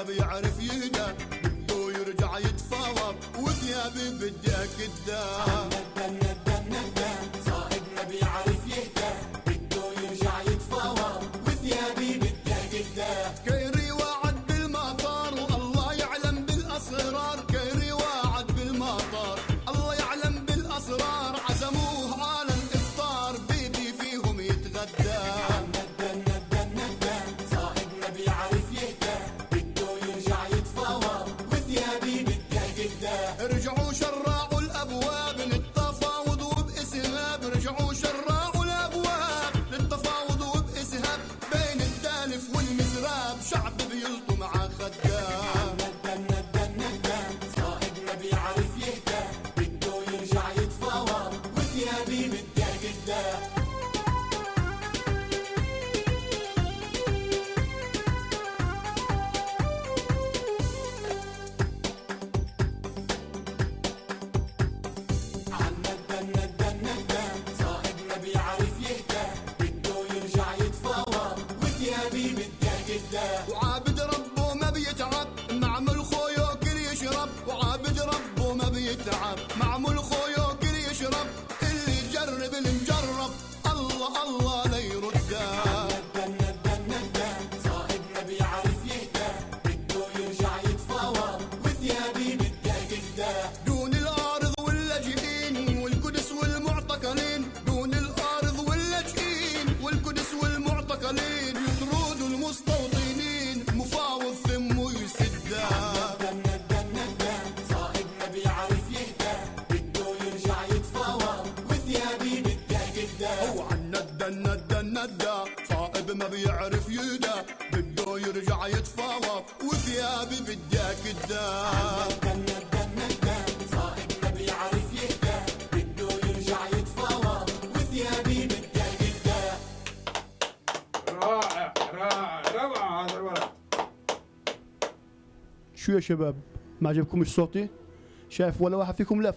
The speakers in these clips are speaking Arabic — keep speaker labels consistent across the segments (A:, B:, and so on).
A: بيعرف يهدى بده يرجع يتفاوض وثيابي بدك الدار. صاحب ما بيعرف يهدى بده يرجع يتفاوض وثيابي بدك الدار. كيري وعد بالمطار والله يعلم بالاسرار. كيري وعد بالمطار الله يعلم بالاسرار. عزموه على الافطار بيبي فيهم يتغدى. رجعوا شرعوا الابواب للتفاوض وباسهاب. رجعوا شرعوا الابواب للتفاوض وباسهاب. بين الدالف والمزراب شعب بيلطم مع خدام. صاحب ما بيعرف يهدى بده يرجع يتفاوض وثيابي بدها قدام. وعابد ربه ما بيتعب معمل خويه كل يشرب. وعابد ربه ما بيتعب معمل خويه كل يشرب. اللي يجرب المجرب الله الله لا يردها. صاحب ما بيعرف يهدى بده يرجع يتفاوض وثيابي بدها قدام. دون الارض واللاجئين والقدس والمعتقلين. دون الارض واللاجئين والقدس والمعتقلين. يطردوا المستوطنين مفاوض ثمه يسدها. صاحب ما بيعرف يهدى بده يرجع يتفاوض وثيابي بدها قدام. هو الندى صاحب ما بيعرف يهدى بده يرجع يتفاوض وثيابي بدها قدام. صاحب ما بيعرف يهدى بده يرجع يتفاوض وثيابي بدها قدام.
B: رائع روعة هذا الولد.
C: شو يا شباب ما عجبكمش صوتي؟ شايف ولا واحد فيكم لف.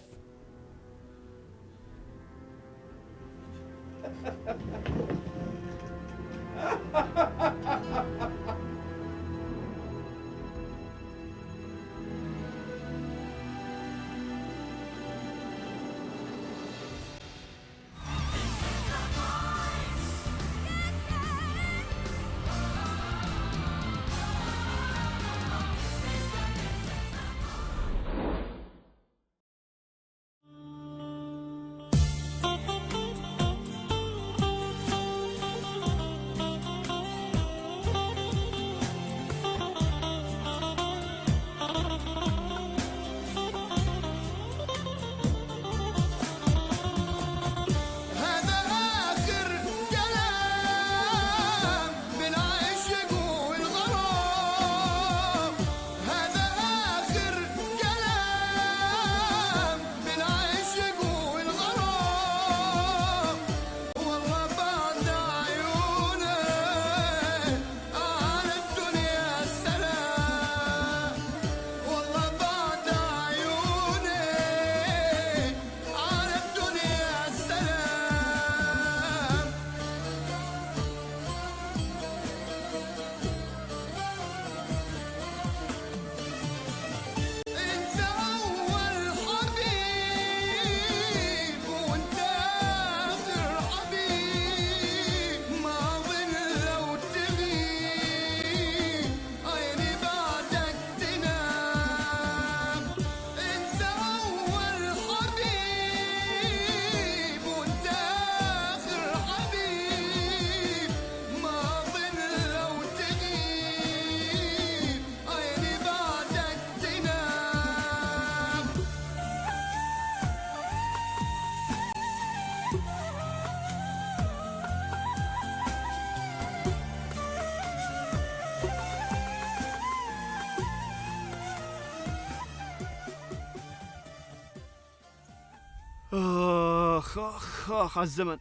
C: اخ اخ اخ على الزمن،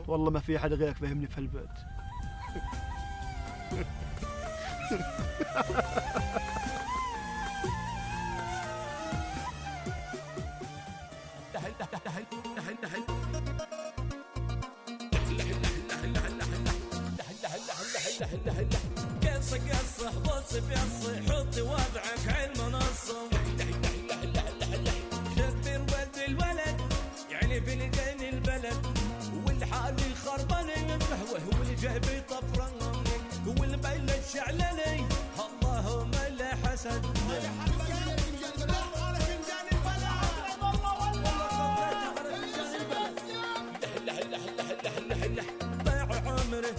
C: والله ما في احد غيرك فهمني في هالبيت.
D: قصة قصة بص بيصي حطي وضعك عالمنصة، شبر ولد الولد يعني بلدان البلد، والحال الخرباني هو اللي جايب طفران، هو اللي بين الشعلاني اللهم لا حسد.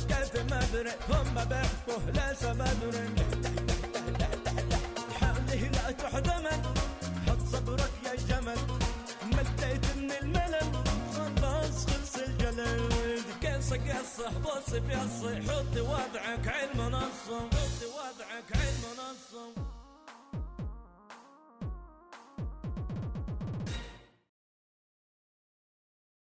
D: كيف ما ادري هم بحكوا لا سمدري، حاله لا تحزمن حط صبرك يا جمل، مليت من الملل خلاص خلص الجلد. قصة قصة بص بيصي حطي وضعك عالمنصة، حطي وضعك عالمنصة.